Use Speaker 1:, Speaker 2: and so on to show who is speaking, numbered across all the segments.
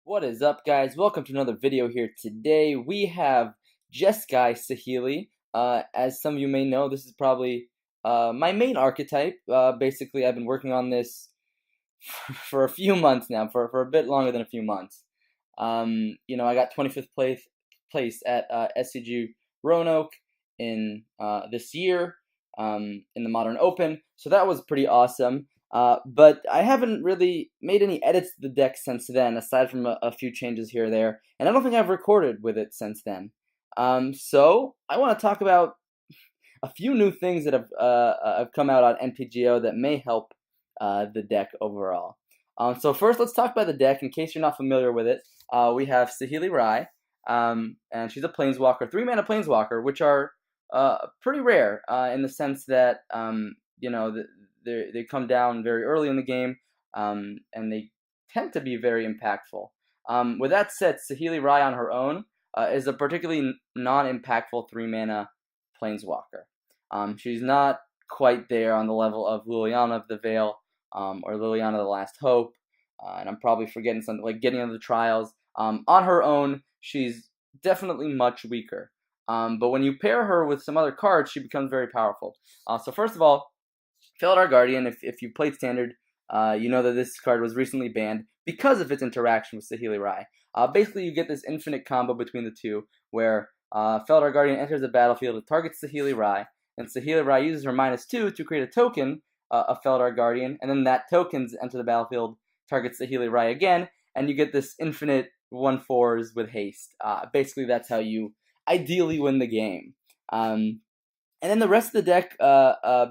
Speaker 1: What is up, guys? Welcome to another video here. Today we have Jeskai Saheeli. As some of you may know, this is probably my main archetype. Basically, I've been working on this for a few months now, for a bit longer than a few months. I got 25th place at SCG Roanoke in this year in the Modern Open, so that was pretty awesome. But I haven't really made any edits to the deck since then, aside from a few changes here or there, and I don't think I've recorded with it since then. So I want to talk about a few new things that have come out on MTGO that may help the deck overall. So first, let's talk about the deck. In case you're not familiar with it, we have Saheeli Rai, and she's a Planeswalker, 3-mana Planeswalker, which are pretty rare in the sense that they come down very early in the game, and they tend to be very impactful. With that said, Saheeli Rai on her own is a particularly non-impactful 3-mana Planeswalker. She's not quite there on the level of Liliana of the Veil or Liliana of the Last Hope, and I'm probably forgetting something like Getting Into the Trials. On her own, she's definitely much weaker. But when you pair her with some other cards, she becomes very powerful. So first of all, Felidar Guardian, if you played Standard, you know that this card was recently banned because of its interaction with Saheeli Rai. Basically, you get this infinite combo between the two, where Felidar Guardian enters the battlefield, it targets Saheeli Rai, and Saheeli Rai uses her -2 to create a token of Felidar Guardian, and then that tokens enter the battlefield, targets Saheeli Rai again, and you get this infinite 1/4s with haste. Basically, that's how you ideally win the game. And then the rest of the deck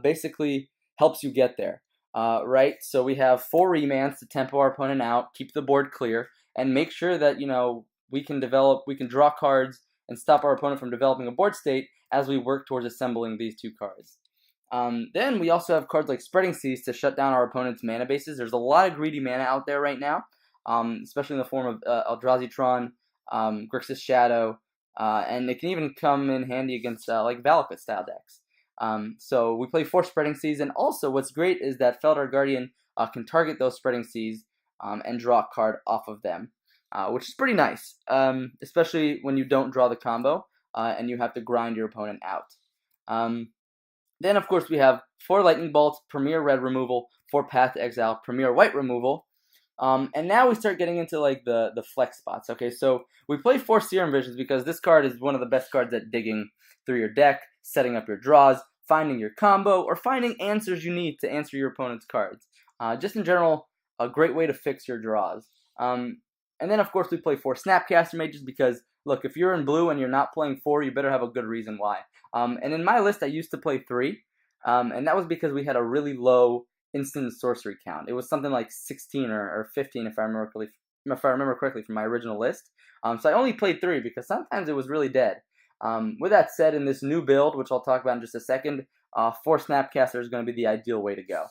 Speaker 1: basically helps you get there, right? So we have 4 remands to tempo our opponent out, keep the board clear, and make sure that we can draw cards and stop our opponent from developing a board state as we work towards assembling these 2 cards. Then we also have cards like Spreading Seas to shut down our opponent's mana bases. There's a lot of greedy mana out there right now, especially in the form of Eldrazi Tron, Grixis Shadow, and it can even come in handy against like Valakut style decks. So we play 4 Spreading Seas, and also what's great is that Felidar Guardian can target those Spreading Seas and draw a card off of them, which is pretty nice, especially when you don't draw the combo and you have to grind your opponent out. Then, of course, we have 4 Lightning Bolts, Premier Red removal, 4 Path to Exile, Premier White removal. And now we start getting into like the flex spots. Okay, so we play 4 Serum Visions because this card is one of the best cards at digging through your deck, setting up your draws, finding your combo, or finding answers you need to answer your opponent's cards. Just in general, a great way to fix your draws. And then, of course, we play 4 Snapcaster Mages because, look, if you're in blue and you're not playing 4, you better have a good reason why. And in my list, I used to play 3, and that was because we had a really low instant sorcery count. It was something like 16 or 15, if I remember correctly from my original list. So I only played 3 because sometimes it was really dead. With that said, in this new build, which I'll talk about in just a second, 4 Snapcaster is going to be the ideal way to go.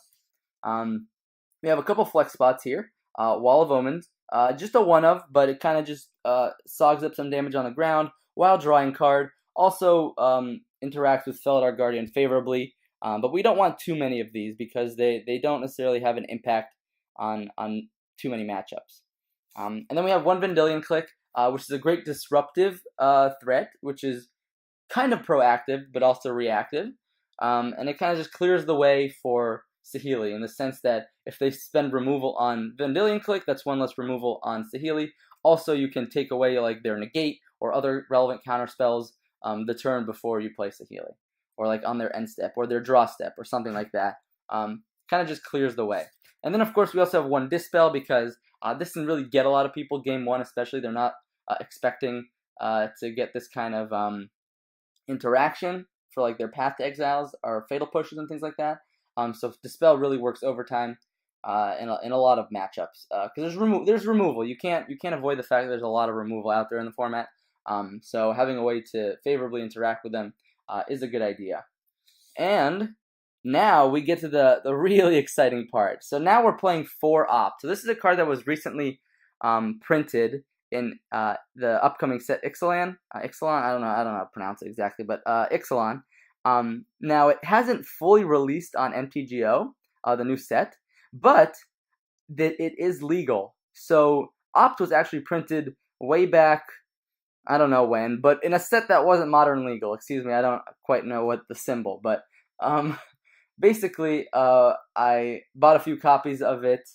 Speaker 1: We have a couple flex spots here. Wall of Omens, just a 1-of, but it kind of just sogs up some damage on the ground while drawing card. Also interacts with Felidar Guardian favorably, but we don't want too many of these because they don't necessarily have an impact on too many matchups. And then we have 1 Vendilion Click, which is a great disruptive threat, which is kind of proactive but also reactive. And it kind of just clears the way for Saheeli in the sense that if they spend removal on Vendilion Click, that's 1 less removal on Saheeli. Also, you can take away like their negate or other relevant counter spells the turn before you play Saheeli, or like on their end step or their draw step or something like that. Kind of just clears the way. And then, of course, we also have 1 Dispel because this can really get a lot of people game 1 especially. They're not expecting to get this kind of interaction for like their Path to Exiles or Fatal Pushes and things like that. So Dispel really works overtime in a lot of matchups because there's removal. You can't avoid the fact that there's a lot of removal out there in the format. So having a way to favorably interact with them is a good idea. And now we get to the really exciting part. So now we're playing 4 Opt. So this is a card that was recently printed in the upcoming set Ixalan. Ixalan, I don't know how to pronounce it exactly, but Ixalan. Now it hasn't fully released on MTGO, the new set, but that it is legal. So Opt was actually printed way back, I don't know when, but in a set that wasn't modern legal. Excuse me, I don't quite know what the symbol, but basically, I bought a few copies of it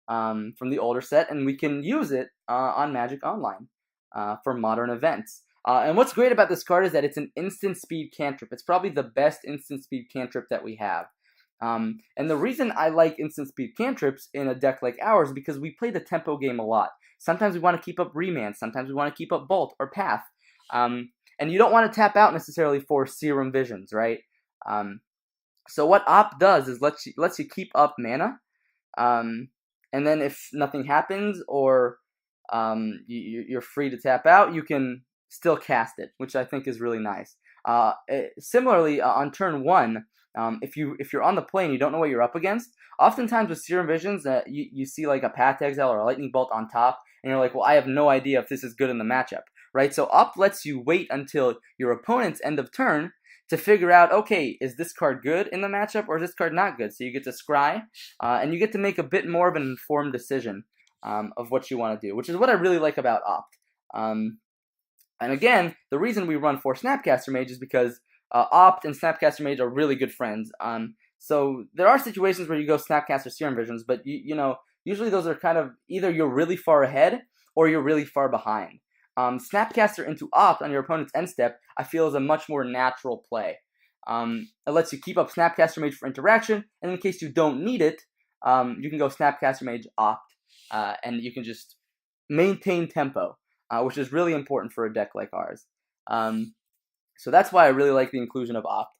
Speaker 1: from the older set, and we can use it on Magic Online for modern events. And what's great about this card is that it's an instant speed cantrip. It's probably the best instant speed cantrip that we have. And the reason I like instant speed cantrips in a deck like ours is because we play the tempo game a lot. Sometimes we want to keep up Remand, sometimes we want to keep up Bolt or Path. And you don't want to tap out necessarily for Serum Visions, right? So what Opt does is lets you keep up mana, and then if nothing happens or you're free to tap out, you can still cast it, which I think is really nice. Similarly, on turn 1, if you're on the play and you don't know what you're up against, oftentimes with Serum Visions, you see like a Path to Exile or a Lightning Bolt on top, and you're like, well, I have no idea if this is good in the matchup, right? So Opt lets you wait until your opponent's end of turn to figure out, okay, is this card good in the matchup or is this card not good? So you get to scry, and you get to make a bit more of an informed decision of what you want to do, which is what I really like about Opt. And again, the reason we run 4 Snapcaster Mage is because Opt and Snapcaster Mage are really good friends. So there are situations where you go Snapcaster Serum Visions, but you know, usually those are kind of either you're really far ahead or you're really far behind. Snapcaster into Opt on your opponent's end step, I feel, is a much more natural play. It lets you keep up Snapcaster Mage for interaction, and in case you don't need it, you can go Snapcaster Mage Opt, and you can just maintain tempo, which is really important for a deck like ours. So that's why I really like the inclusion of Opt.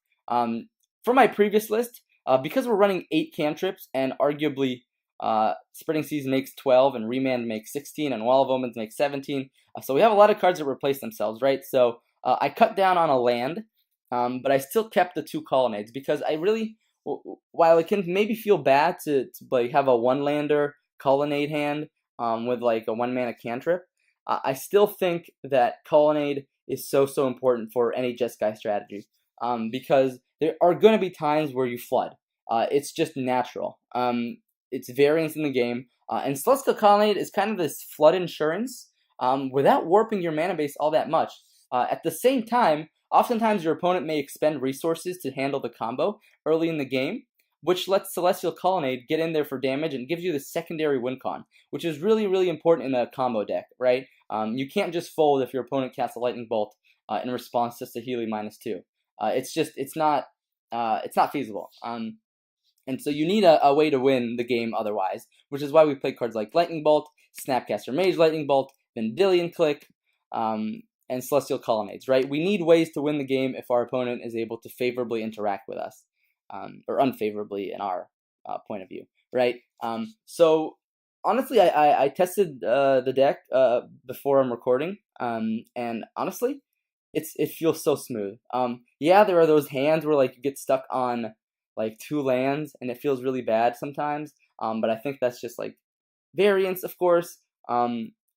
Speaker 1: For my previous list, because we're running 8 cantrips, and arguably Spreading Seas makes 12, and Remand makes 16, and Wall of Omens makes 17, so we have a lot of cards that replace themselves, right? So I cut down on a land, but I still kept the 2 Colonnades, because I really, while it can maybe feel bad to like have a 1-lander Colonnade hand with like a 1-mana cantrip, I still think that Colonnade is so important for any Jeskai strategy, because there are going to be times where you flood. It's just natural. It's variance in the game, and Celestial Colonnade is kind of this flood insurance without warping your mana base all that much. At the same time, oftentimes your opponent may expend resources to handle the combo early in the game, which lets Celestial Colonnade get in there for damage and gives you the secondary win con, which is really important in a combo deck, right? You can't just fold if your opponent casts a Lightning Bolt in response to Saheeli -2. It's not feasible. And so you need a way to win the game otherwise, which is why we play cards like Lightning Bolt, Snapcaster Mage Lightning Bolt, Vendilion Click, and Celestial Colonnades, right? We need ways to win the game if our opponent is able to favorably interact with us, or unfavorably in our point of view, right? So honestly, I tested the deck before I'm recording, and honestly, it feels so smooth. Yeah, there are those hands where like you get stuck on like 2 lands and it feels really bad sometimes, but I think that's just like variance, of course.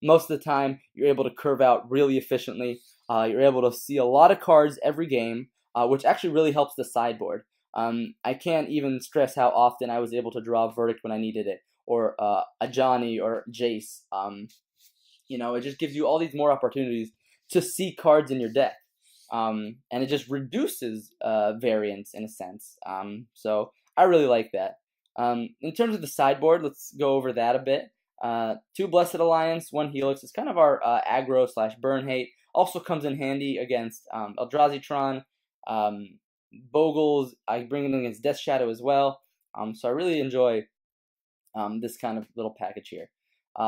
Speaker 1: Most of the time, you're able to curve out really efficiently. You're able to see a lot of cards every game, which actually really helps the sideboard. I can't even stress how often I was able to draw a Verdict when I needed it, or a Johnny or Jace. You know, it just gives you all these more opportunities to see cards in your deck. And it just reduces variance in a sense. So I really like that. In terms of the sideboard, let's go over that a bit. 2 Blessed Alliance, 1 Helix is kind of our aggro / burn hate. Also comes in handy against Eldrazi-Tron, Bogles. I bring it in against Death Shadow as well. So I really enjoy this kind of little package here.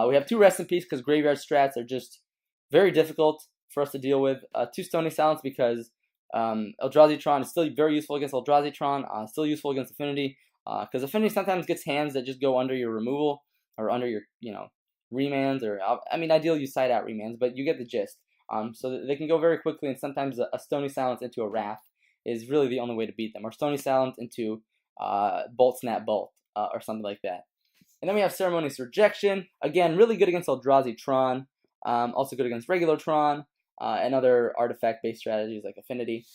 Speaker 1: We have 2 Rest in Peace because graveyard strats are just very difficult for us to deal with. 2 Stony Silence because Eldrazi-Tron is still very useful against Eldrazi-Tron, still useful against Affinity, because Affinity sometimes gets hands that just go under your removal, or under your, remands, or, I mean, ideally you side out remands, but you get the gist. So they can go very quickly, and sometimes a Stony Silence into a Wrath is really the only way to beat them, or Stony Silence into Bolt Snap Bolt, or something like that. And then we have Ceremonious Rejection, again, really good against Eldrazi-Tron, also good against regular Tron, and other artifact-based strategies like Affinity.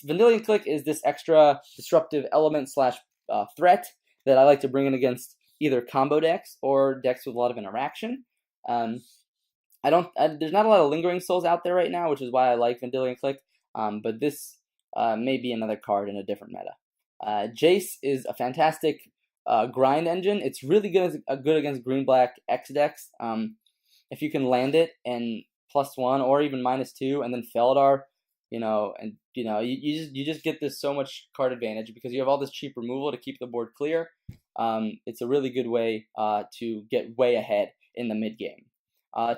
Speaker 1: Vendilion Click is this extra disruptive element / threat that I like to bring in against either combo decks or decks with a lot of interaction. There's not a lot of Lingering Souls out there right now, which is why I like Vendilion Clique. But this may be another card in a different meta. Jace is a fantastic grind engine. It's really good against green-black X decks. If you can land it and +1 or even -2, and then Feldar, you just get this so much card advantage because you have all this cheap removal to keep the board clear. It's a really good way to get way ahead in the mid game.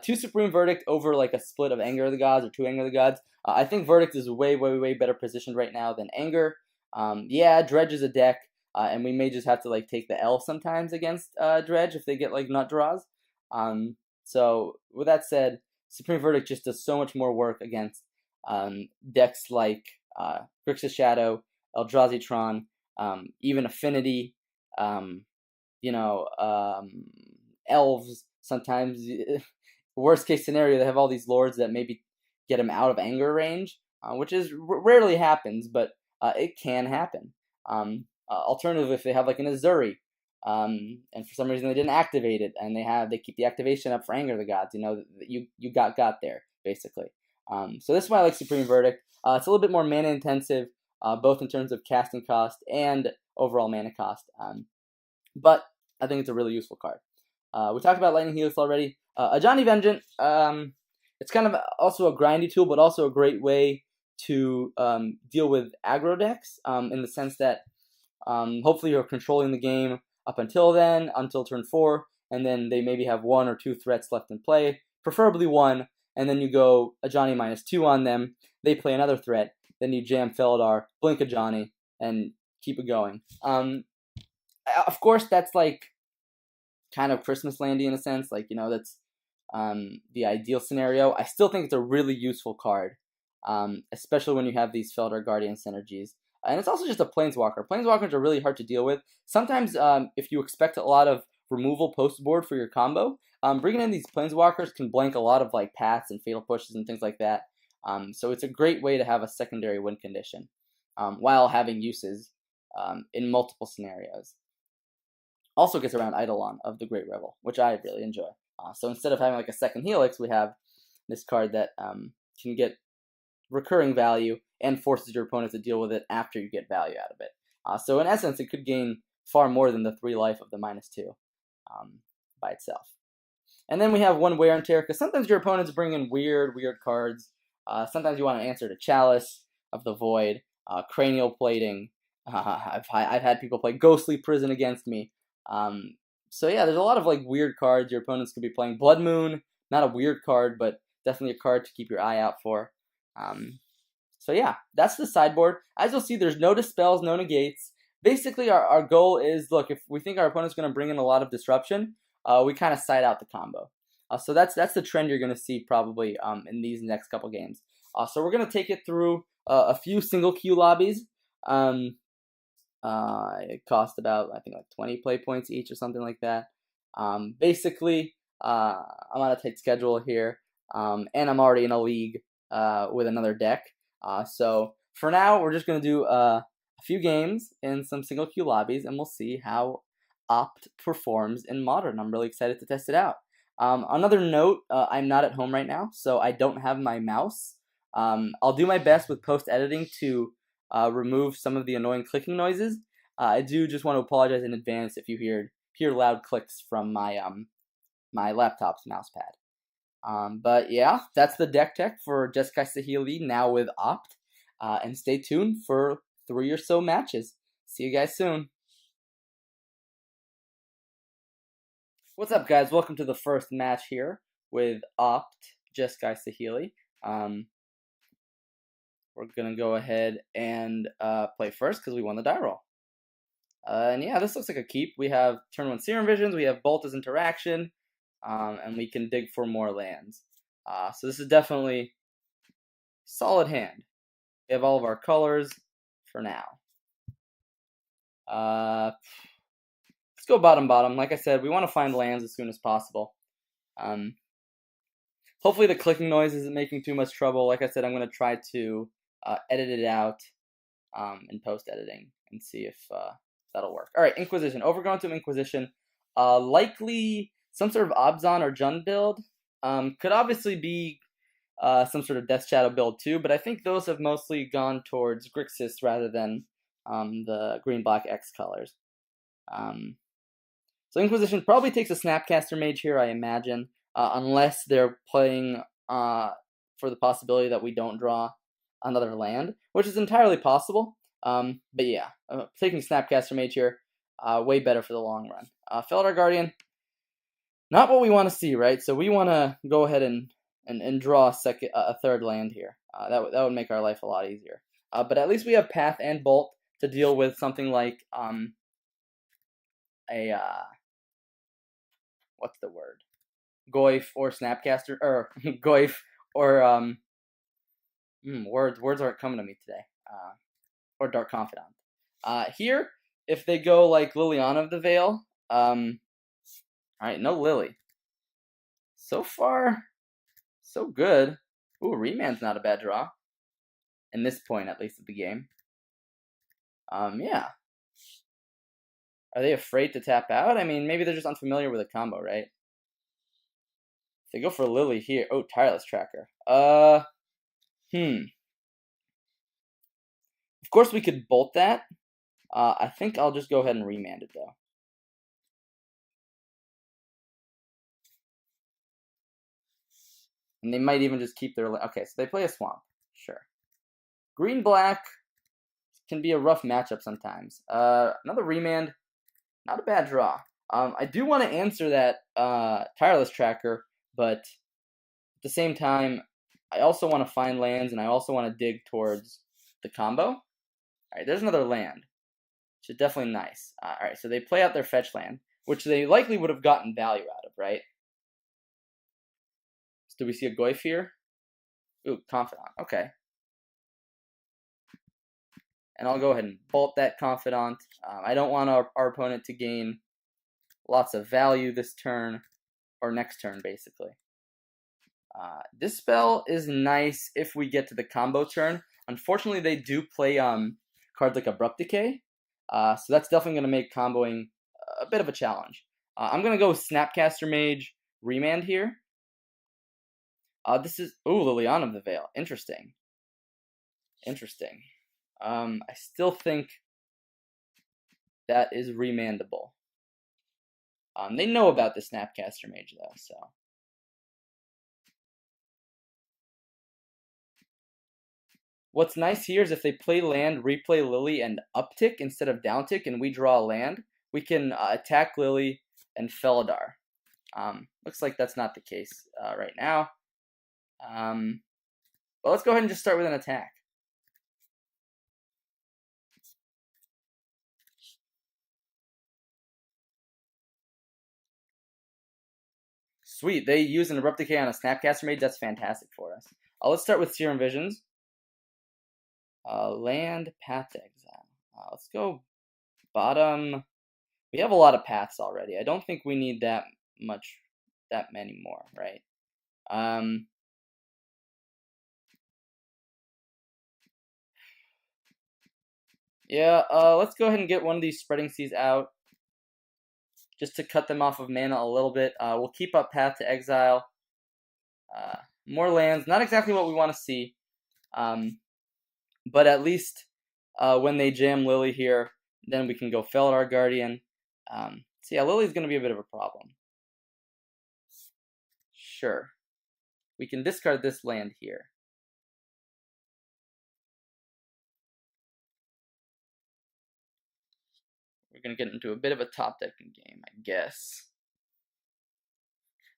Speaker 1: 2 Supreme Verdict over like a split of Anger of the Gods or 2 Anger of the Gods. I think Verdict is way better positioned right now than Anger. Yeah, Dredge is a deck, and we may just have to like take the L sometimes against Dredge if they get like nut draws. So with that said, Supreme Verdict just does so much more work against decks like Grixis Shadow, Eldrazi Tron, even Affinity, Elves. Sometimes, worst case scenario, they have all these lords that maybe get them out of Anger range, which is rarely happens, but it can happen. Alternative, if they have like an Azuri, and for some reason they didn't activate it, and they keep the activation up for Anger of the Gods, you got there basically. So this is why I like Supreme Verdict. It's a little bit more mana intensive, both in terms of casting cost and overall mana cost. But I think it's a really useful card. We talked about Lightning Helix already. Ajani Vengeance, it's kind of also a grindy tool, but also a great way to deal with aggro decks, in the sense that hopefully you're controlling the game up until then, until turn 4, and then they maybe have 1 or 2 threats left in play, preferably 1, and then you go Ajani -2 on them, they play another threat, then you jam Feldar, blink Ajani, and keep it going. Of course, that's like kind of Christmas landy in a sense, like, that's the ideal scenario. I still think it's a really useful card, especially when you have these Feldar Guardian synergies. And it's also just a Planeswalker. Planeswalkers are really hard to deal with. Sometimes, if you expect a lot of removal post-board for your combo, bringing in these Planeswalkers can blank a lot of like paths and fatal pushes and things like that. So it's a great way to have a secondary win condition, while having uses in multiple scenarios. Also gets around Eidolon of the Great Revel, which I really enjoy. So instead of having like a second Helix, we have this card that can get recurring value and forces your opponent to deal with it after you get value out of it. So in essence, it could gain far more than the 3 life of the -2 by itself. And then we have 1 Wear and Tear, because sometimes your opponents bring in weird cards. Sometimes you want to answer to Chalice of the Void, Cranial Plating. I've had people play Ghostly Prison against me. So yeah, there's a lot of like weird cards your opponents could be playing. Blood Moon, not a weird card, but definitely a card to keep your eye out for. So yeah, that's the sideboard. As you'll see, there's no dispels, no negates. Basically, our goal is, look, if we think our opponent's going to bring in a lot of disruption, we kind of side out the combo. So that's the trend you're going to see probably in these next couple games. So we're going to take it through a few single queue lobbies. It cost about, I think, like 20 play points each or something like that. Basically, I'm on a tight schedule here, and I'm already in a league with another deck. So for now, we're just going to do a few games in some single queue lobbies, and we'll see how Opt performs in Modern. I'm really excited to test it out. Another note, I'm not at home right now, so I don't have my mouse. I'll do my best with post-editing to remove some of the annoying clicking noises. I do just want to apologize in advance if you hear loud clicks from my my laptop's mousepad. But yeah, that's the deck tech for Jeskai Saheeli, now with Opt. And stay tuned for 3 or so matches. See you guys soon. What's up, guys? Welcome to the first match here with Opt, Jeskai Saheeli. We're going to go ahead and play first because we won the die roll. And yeah, this looks like a keep. We have turn 1 Serum Visions, we have Bolt as interaction, and we can dig for more lands. So this is definitely a solid hand. We have all of our colors for now. Let's go bottom. Like I said, we want to find lands as soon as possible. Hopefully the clicking noise isn't making too much trouble. Like I said, I'm going to try to edit it out in post-editing and see if that'll work. All right, Inquisition. Overgrown to Inquisition. Likely some sort of Obzon or Jund build. Could obviously be some sort of Death Shadow build too, but I think those have mostly gone towards Grixis rather than the green-black X colors. So Inquisition probably takes a Snapcaster Mage here, I imagine, unless they're playing for the possibility that we don't draw another land, which is entirely possible. But yeah, taking Snapcaster Mage here, way better for the long run. Felidar Guardian, not what we want to see, right? So we want to go ahead and draw a third land here. That would make our life a lot easier. But at least we have Path and Bolt to deal with something like what's the word? Goyf or Snapcaster, or Goyf or words aren't coming to me today. Or Dark Confidant. Here, if they go like Liliana of the Veil, alright, no Lily. So far, so good. Ooh, Remand's not a bad draw. In this point, at least, of the game. Yeah. Are they afraid to tap out? I mean, maybe they're just unfamiliar with a combo, right? If they go for Lily here. Oh, Tireless Tracker. Of course, we could bolt that. I think I'll just go ahead and remand it, though. And they might even just keep their... Okay, so they play a Swamp. Sure. Green-black can be a rough matchup sometimes. Another remand. Not a bad draw. I do want to answer that Tireless Tracker, but at the same time, I also want to find lands, and I also want to dig towards the combo. All right, there's another land, which is definitely nice. All right, so they play out their fetch land, which they likely would have gotten value out of, right? So do we see a Goyf here? Ooh, Confidant. Okay. And I'll go ahead and bolt that Confidant. I don't want our opponent to gain lots of value this turn, or next turn, basically. Dispel is nice if we get to the combo turn. Unfortunately, they do play cards like Abrupt Decay, so that's definitely going to make comboing a bit of a challenge. I'm going to go Snapcaster Mage Remand here. This is... Ooh, Liliana of the Veil. Interesting. Interesting. I still think that is remandable. They know about the Snapcaster Mage, though, so... What's nice here is if they play land, replay Lily, and uptick instead of downtick, and we draw a land, we can attack Lily and Felidar. Looks like that's not the case right now. But let's go ahead and just start with an attack. Sweet, they use an Abrupt Decay on a Snapcaster Mage. That's fantastic for us. Let's start with Serum Visions. Land, Path to Exile. Let's go bottom. We have a lot of paths already. I don't think we need that many more, right? Yeah, let's go ahead and get one of these Spreading Seas out, just to cut them off of mana a little bit. We'll keep up Path to Exile. More lands, not exactly what we want to see. But at least when they jam Lily here, then we can go Felidar Guardian. So yeah, Lily's going to be a bit of a problem. Sure. We can discard this land here. We're going to get into a bit of a top decking game, I guess.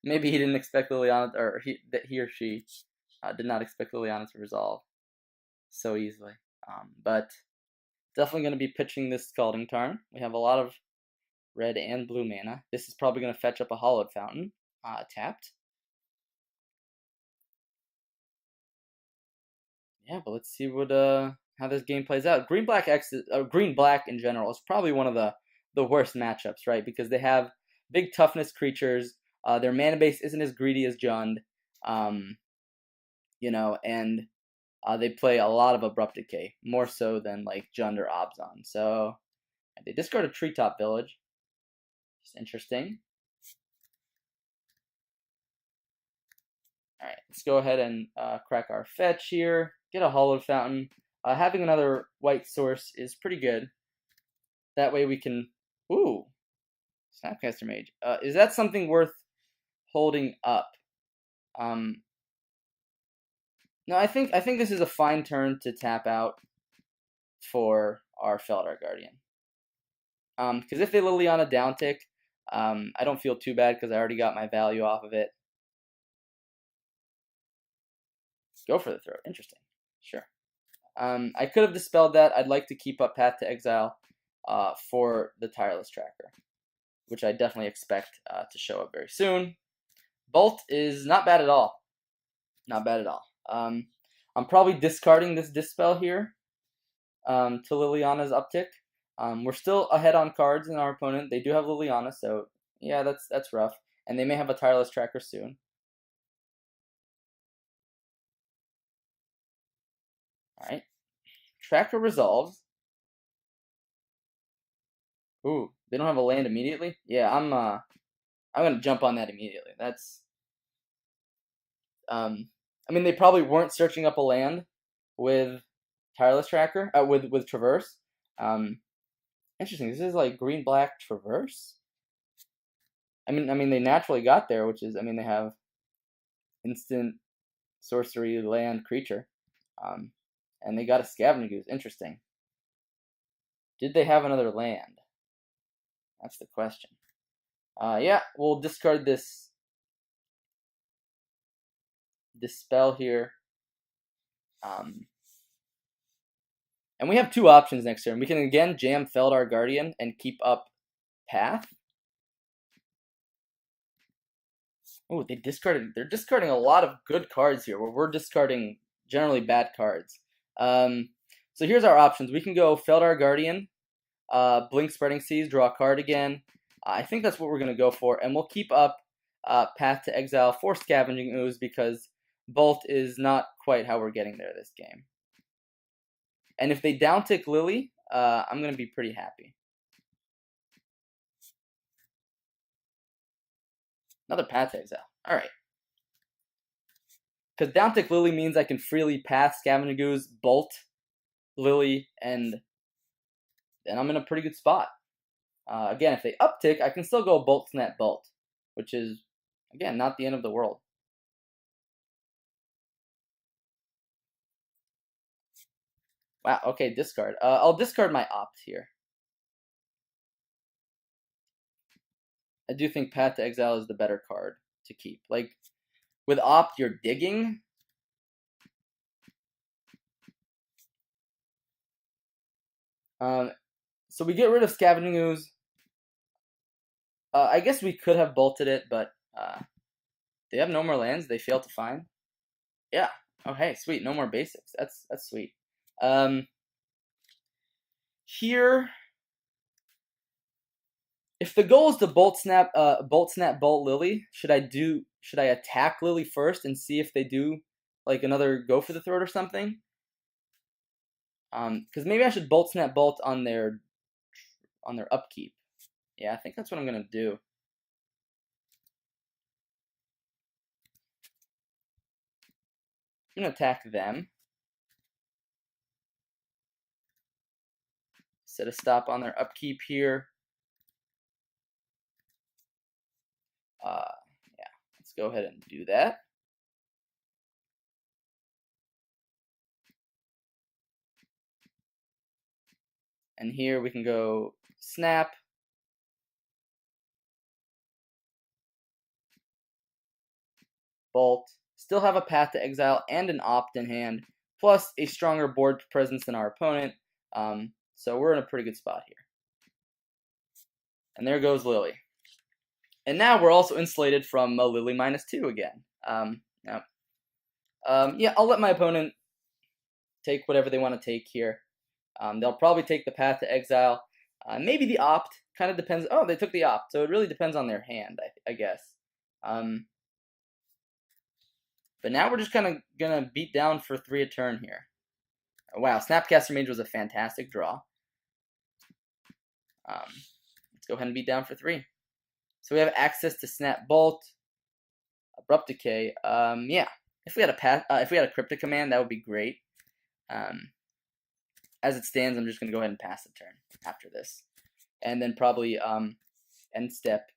Speaker 1: Maybe he didn't expect Liliana, or he or she did not expect Liliana to resolve so easily. But definitely going to be pitching this Scalding Tarn. We have a lot of red and blue mana. This is probably going to fetch up a Hallowed Fountain, tapped. Yeah, but let's see what how this game plays out. Green black in general is probably one of the worst matchups, right? Because they have big toughness creatures. Their mana base isn't as greedy as Jund, you know, and they play a lot of Abrupt Decay, more so than like Jund or Obzon. So they discard a Treetop Village. It's interesting. Alright, let's go ahead and crack our fetch here. Get a Hallowed Fountain. Having another white source is pretty good. That way we can... Ooh! Snapcaster Mage. Is that something worth holding up? No, I think this is a fine turn to tap out for our Feldar Guardian. Because if they Liliana downtick, I don't feel too bad because I already got my value off of it. Go for the throat. Interesting. Sure. I could have dispelled that. I'd like to keep up Path to Exile for the Tireless Tracker, which I definitely expect to show up very soon. Bolt is not bad at all. Not bad at all. I'm probably discarding this Dispel here to Liliana's uptick. We're still ahead on cards in our opponent. They do have Liliana, so yeah, that's rough. And they may have a Tireless Tracker soon. Alright. Tracker resolves. Ooh, they don't have a land immediately? Yeah, I'm gonna jump on that immediately. That's I mean, they probably weren't searching up a land with Tireless Tracker, with Traverse. Interesting. This is like green-black Traverse. I mean, they naturally got there, which is, I mean, they have instant sorcery land creature, and they got a Scavenging Ooze. Interesting. Did they have another land? That's the question. Yeah, we'll discard this spell here. And we have two options next turn. We can again jam Feldar Guardian and keep up Path. Oh, they're discarding a lot of good cards here. We're discarding generally bad cards. So here's our options. We can go Feldar Guardian, Blink Spreading Seas, draw a card again. I think that's what we're going to go for. And we'll keep up Path to Exile for Scavenging Ooze because Bolt is not quite how we're getting there this game. And if they downtick Lily, I'm going to be pretty happy. Another Path to Exile. Alright. Because downtick Lily means I can freely pass Scavenging Ooze, Bolt, Lily, and then I'm in a pretty good spot. Again, if they uptick, I can still go Bolt, Snap, Bolt, which is, again, not the end of the world. Wow, okay, discard. I'll discard my Opt here. I do think Path to Exile is the better card to keep. Like, with Opt, you're digging. So we get rid of Scavenging Ooze. I guess we could have bolted it, but they have no more lands. They fail to find. Yeah. Oh, hey, sweet. No more basics. That's sweet. Here, if the goal is to bolt snap, bolt Lily, should I attack Lily first and see if they do like another go for the throat or something? Because maybe I should bolt snap bolt on their upkeep. Yeah, I think that's what I'm gonna do. I'm gonna attack them. Set a stop on their upkeep here. Yeah, let's go ahead and do that. And here we can go snap. Bolt. Still have a Path to Exile and an Opt in hand, plus a stronger board presence than our opponent. So we're in a pretty good spot here. And there goes Lily. And now we're also insulated from a Lily -2 again. Yeah, I'll let my opponent take whatever they want to take here. They'll probably take the Path to Exile. Maybe the Opt. Kind of depends. Oh, they took the Opt. So it really depends on their hand, I guess. But now we're just kind of going to beat down for 3 a turn here. Wow, Snapcaster Mage was a fantastic draw. Let's go ahead and beat down for 3. So we have access to Snap Bolt, Abrupt Decay. Yeah. If we had a Cryptic Command, that would be great. As it stands, I'm just gonna go ahead and pass the turn after this, and then probably end step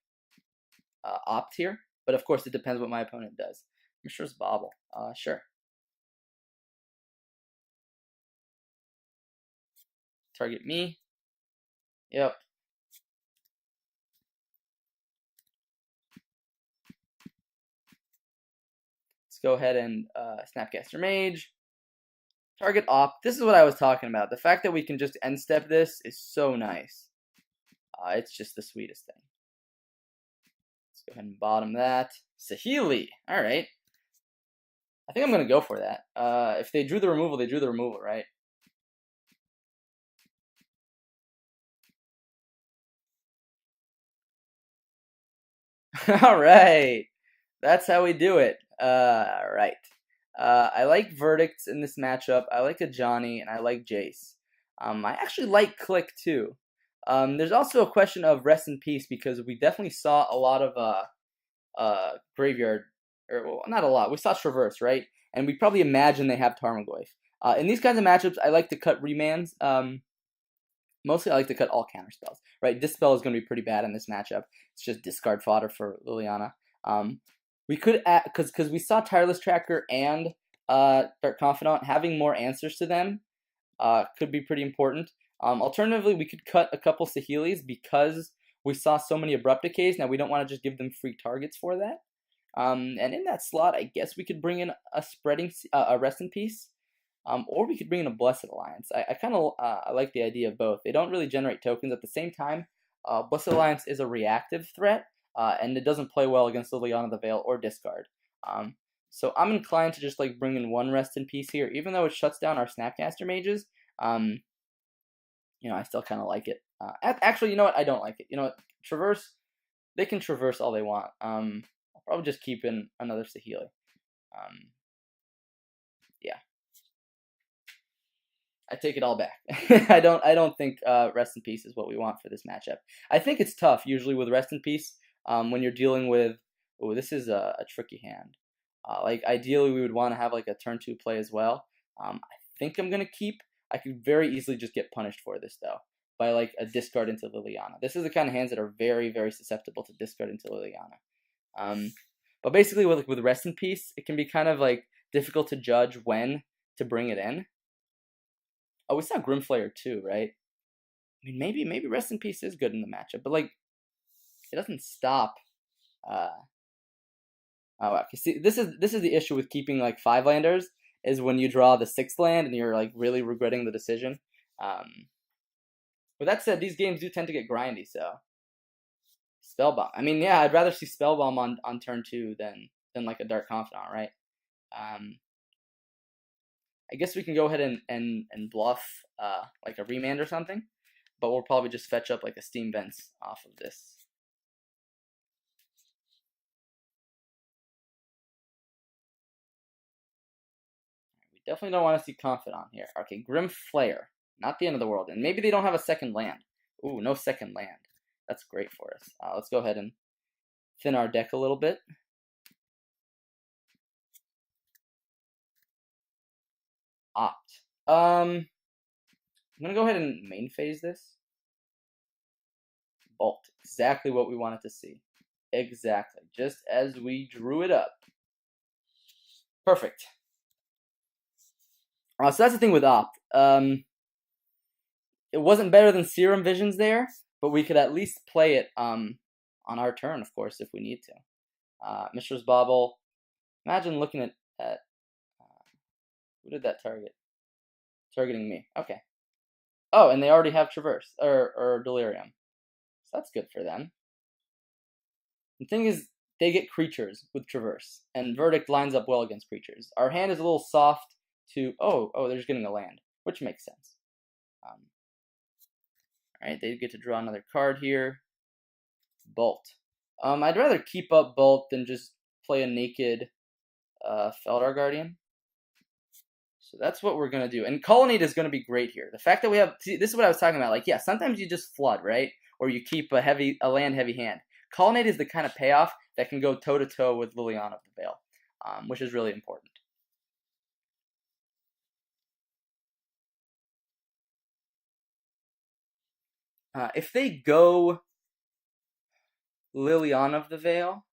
Speaker 1: opt here. But of course, it depends what my opponent does. Mishra's Bauble. Sure. Target me. Yep. Let's go ahead and Snapcaster Mage. Target opt. This is what I was talking about. The fact that we can just end step this is so nice. It's just the sweetest thing. Let's go ahead and bottom that. Saheeli. All right. I think I'm going to go for that. If they drew the removal, they drew the removal, right? All right. That's how we do it. Right. I like Verdicts in this matchup. I like a Johnny, and I like Jace. I actually like Click, too. There's also a question of Rest in Peace, because we definitely saw a lot of Graveyard, or well, not a lot. We saw Traverse, right? And we probably imagine they have Tarmogoyf. In these kinds of matchups, I like to cut remands. Mostly I like to cut all counter spells, right? Dispel is going to be pretty bad in this matchup. It's just discard fodder for Liliana. We could, because we saw Tireless Tracker and Dark Confidant, having more answers to them could be pretty important. Alternatively, we could cut a couple Saheelis because we saw so many Abrupt Decays. Now, we don't want to just give them free targets for that. And in that slot, I guess we could bring in a Rest in Peace. Or we could bring in a Blessed Alliance. I kind of I like the idea of both. They don't really generate tokens at the same time. Blessed Alliance is a reactive threat, and it doesn't play well against Liliana the Veil or discard. So I'm inclined to just like bring in one Rest in Peace here, even though it shuts down our Snapcaster Mages. I still kind of like it. Actually, you know what? I don't like it. You know what? Traverse. They can traverse all they want. I'll probably just keep in another Saheeli. Yeah. I take it all back. I don't think Rest in Peace is what we want for this matchup. I think it's tough usually with Rest in Peace when you're dealing with. Oh, this is a tricky hand. Like ideally we would want to have like a turn 2 play as well. I think I'm gonna keep. I could very easily just get punished for this though by like a discard into Liliana. This is the kind of hands that are very, very susceptible to discard into Liliana. But basically with Rest in Peace, it can be kind of like difficult to judge when to bring it in. Oh, we saw Grimflayer too, right? I mean, maybe Rest in Peace is good in the matchup, but like, it doesn't stop. See, this is the issue with keeping like 5 landers is when you draw the 6th land and you're like really regretting the decision. With that said, these games do tend to get grindy, so Spellbomb. I mean, yeah, I'd rather see Spellbomb on turn 2 than like a Dark Confidant, right? I guess we can go ahead and bluff like a Remand or something, but we'll probably just fetch up like a Steam Vents off of this. We definitely don't want to see Confidant here. Okay, Grim Flare. Not the end of the world. And maybe they don't have a second land. Ooh, no second land. That's great for us. Let's go ahead and thin our deck a little bit. Opt. I'm going to go ahead and main phase this. Bolt. Exactly what we wanted to see. Exactly. Just as we drew it up. Perfect. So that's the thing with Opt. It wasn't better than Serum Visions there, but we could at least play it on our turn, of course, if we need to. Mishra's Bauble. Imagine looking at who did that target? Targeting me. Okay. Oh, and they already have Traverse or Delirium. So that's good for them. The thing is, they get creatures with Traverse, and Verdict lines up well against creatures. Our hand is a little soft to... Oh, they're just getting a land, which makes sense. Alright, they get to draw another card here. Bolt. I'd rather keep up Bolt than just play a naked Feldar Guardian. So that's what we're going to do. And Colonnade is going to be great here. The fact that we have... See, this is what I was talking about. Like, yeah, sometimes you just flood, right? Or you keep a land-heavy hand. Colonnade is the kind of payoff that can go toe-to-toe with Liliana of the Veil, which is really important. If they go Liliana of the Veil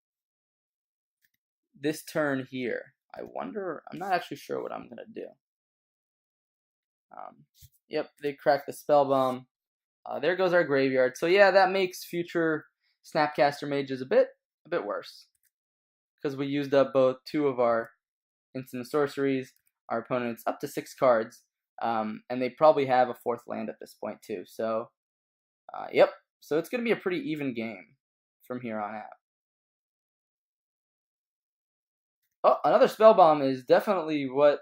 Speaker 1: this turn here, I'm not actually sure what I'm going to do. Yep, they cracked the Spell Bomb. There goes our graveyard. So yeah, that makes future Snapcaster Mages a bit worse, because we used up both 2 of our instant sorceries. Our opponent's up to 6 cards, and they probably have a 4th land at this point too. So, yep. So it's going to be a pretty even game from here on out. Oh, another Spell Bomb is definitely what...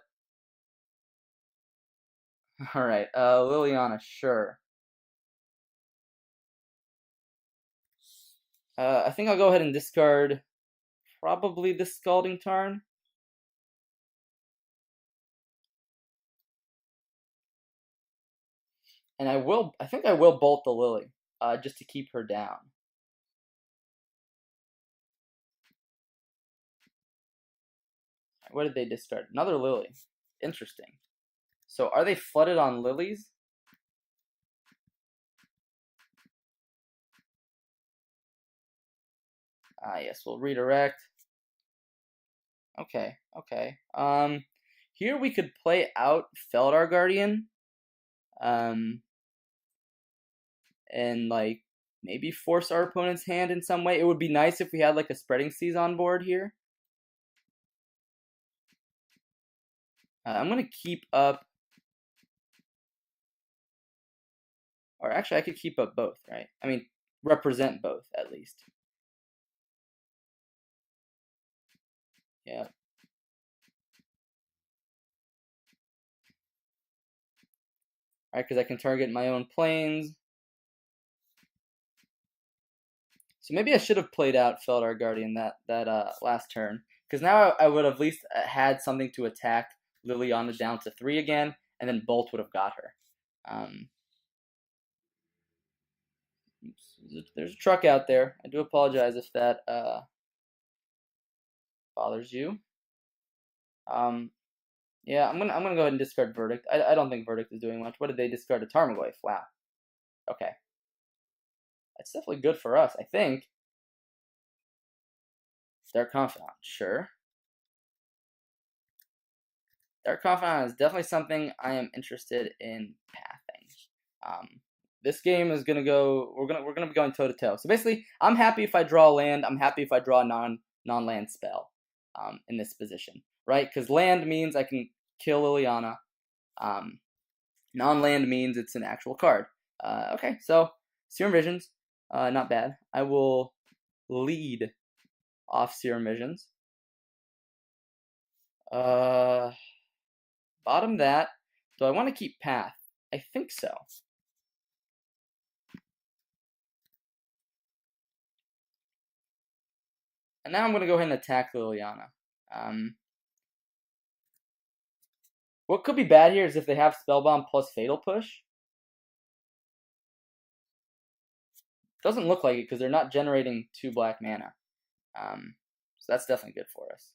Speaker 1: Alright, Liliana, sure. I think I'll go ahead and discard probably the Scalding Tarn. And I think I will bolt the Lily, just to keep her down. What did they discard? Another Lily. Interesting. So are they flooded on lilies? Yes, we'll redirect. Okay. Here we could play out Feldar Guardian. And like maybe force our opponent's hand in some way. It would be nice if we had like a Spreading Seas on board here. I'm gonna keep up, or actually I could keep up both, right? I mean, represent both at least. Yeah. Alright, because I can target my own planes. So maybe I should have played out Feldar Guardian that last turn, because now I would have at least had something to attack Liliana down to 3 again, and then Bolt would have got her. There's a truck out there. I do apologize if that bothers you. Yeah, I'm gonna go ahead and discard Verdict. I don't think Verdict is doing much. What did they discard? A Tarmogoyf. Wow. Okay. That's definitely good for us, I think. Dark Confidant, sure. Dark Confidant is definitely something I am interested in pathing. This game is gonna go. We're gonna be going toe to toe. So basically, I'm happy if I draw a land. I'm happy if I draw a non-land spell. In this position, right? Because land means I can kill Liliana. Non-land means it's an actual card. Okay, so Serum Visions, not bad. I will lead off Serum Visions. Bottom that. Do I want to keep Path? I think so. And now I'm going to go ahead and attack Liliana. What could be bad here is if they have Spellbomb plus Fatal Push. Doesn't look like it because they're not generating 2 black mana. So that's definitely good for us.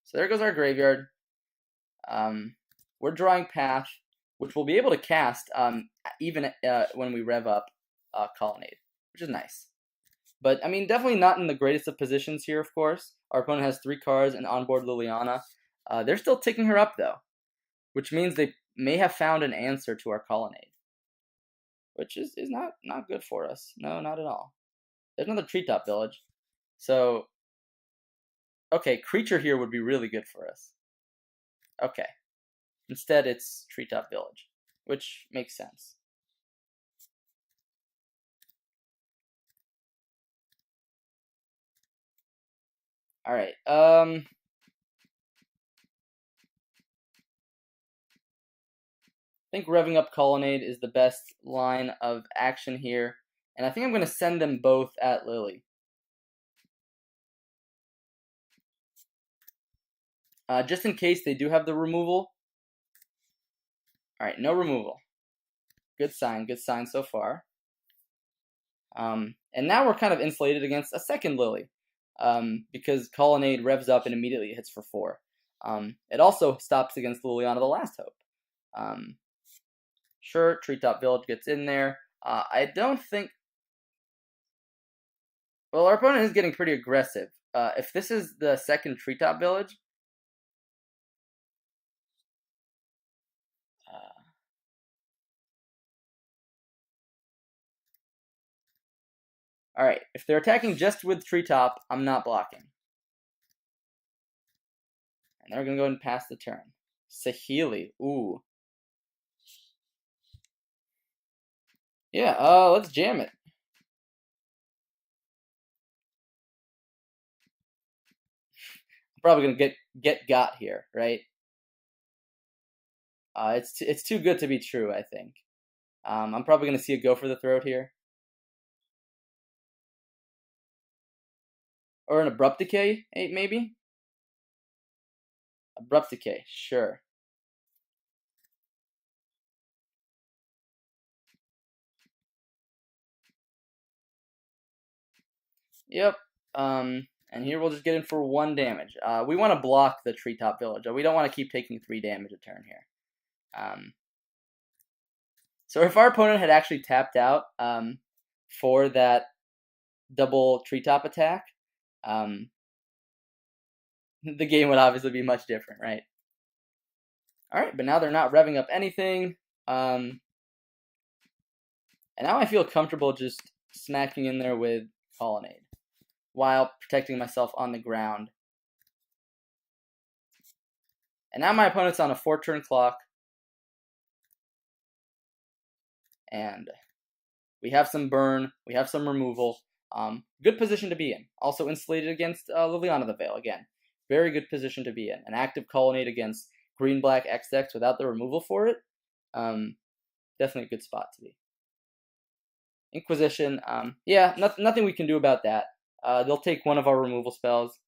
Speaker 1: So there goes our graveyard. We're drawing Path, which we'll be able to cast even when we rev up Colonnade, which is nice. But, I mean, definitely not in the greatest of positions here, of course. Our opponent has 3 cards and onboard Liliana. They're still ticking her up, though, which means they may have found an answer to our Colonnade, which is not good for us. No, not at all. There's another Treetop Village. So, okay, creature here would be really good for us. Okay. Instead, it's Treetop Village, which makes sense. Alright, I think revving up Colonnade is the best line of action here, and I think I'm going to send them both at Lily. Just in case they do have the removal. Alright, no removal. Good sign so far. And now we're kind of insulated against a second Lily, because Colonnade revs up and immediately hits for 4. It also stops against Liliana the Last Hope. Sure, Treetop Village gets in there. I don't think... Well, our opponent is getting pretty aggressive. If this is the second Treetop Village... Alright, if they're attacking just with Treetop, I'm not blocking. And they're going to go and pass the turn. Saheeli, ooh. Yeah, let's jam it. I'm probably going to get here, right? It's too good to be true, I think. I'm probably going to see a go for the throat here. Or an Abrupt Decay, maybe? Abrupt Decay, sure. Yep. And here we'll just get in for 1 damage. We want to block the Treetop Village. We don't want to keep taking 3 damage a turn here. So if our opponent had actually tapped out for that double Treetop attack, the game would obviously be much different, right? Alright, but now they're not revving up anything. And now I feel comfortable just smacking in there with Colonnade while protecting myself on the ground. And now my opponent's on a 4-turn clock. And we have some burn, we have some removal. Good position to be in. Also insulated against Liliana the Veil again. Very good position to be in. An active Colonnade against green-black X decks without the removal for it. Definitely a good spot to be. Inquisition, yeah, nothing we can do about that. They'll take one of our removal spells.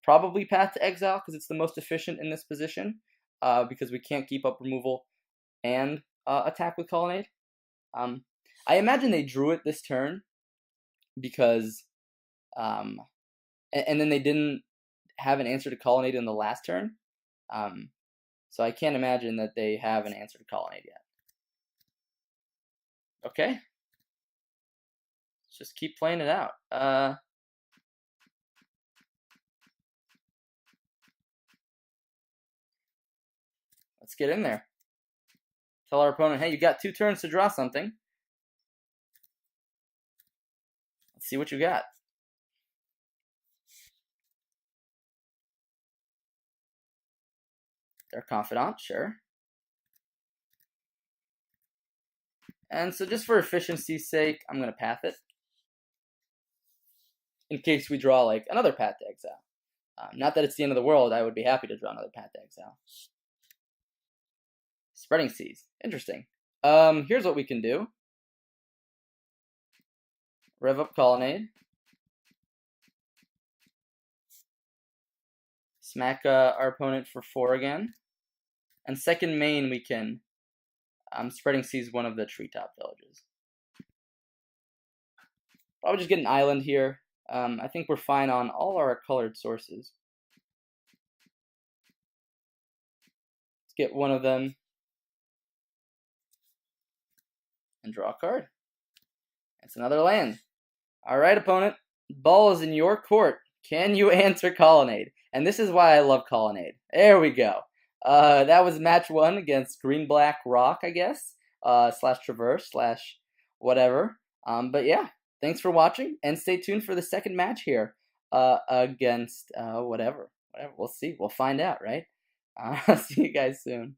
Speaker 1: Probably Path to Exile, because it's the most efficient in this position. Because we can't keep up removal and attack with Colonnade. I imagine they drew it this turn because, and then they didn't have an answer to Colonnade in the last turn. So I can't imagine that they have an answer to Colonnade yet. Okay. Let's just keep playing it out. Let's get in there. Tell our opponent, hey, you got 2 turns to draw something. Let's see what you got. Their Confidant, sure. And so just for efficiency's sake, I'm going to path it. In case we draw like another Path to Exile. Not that it's the end of the world, I would be happy to draw another Path to Exile. Spreading Seas, interesting. Here's what we can do. Rev up Colonnade. Smack our opponent for 4 again. And second main, we can Spreading Seas one of the Treetop Villages. Probably just get an island here. I think we're fine on all our colored sources. Let's get one of them. And draw a card. It's another land. Alright, opponent. Ball is in your court. Can you answer Colonnade? And this is why I love Colonnade. There we go. That was match 1 against Green-Black Rock, I guess. / Traverse / whatever. But yeah, thanks for watching. And stay tuned for the second match here against whatever. We'll see. We'll find out, right? See you guys soon.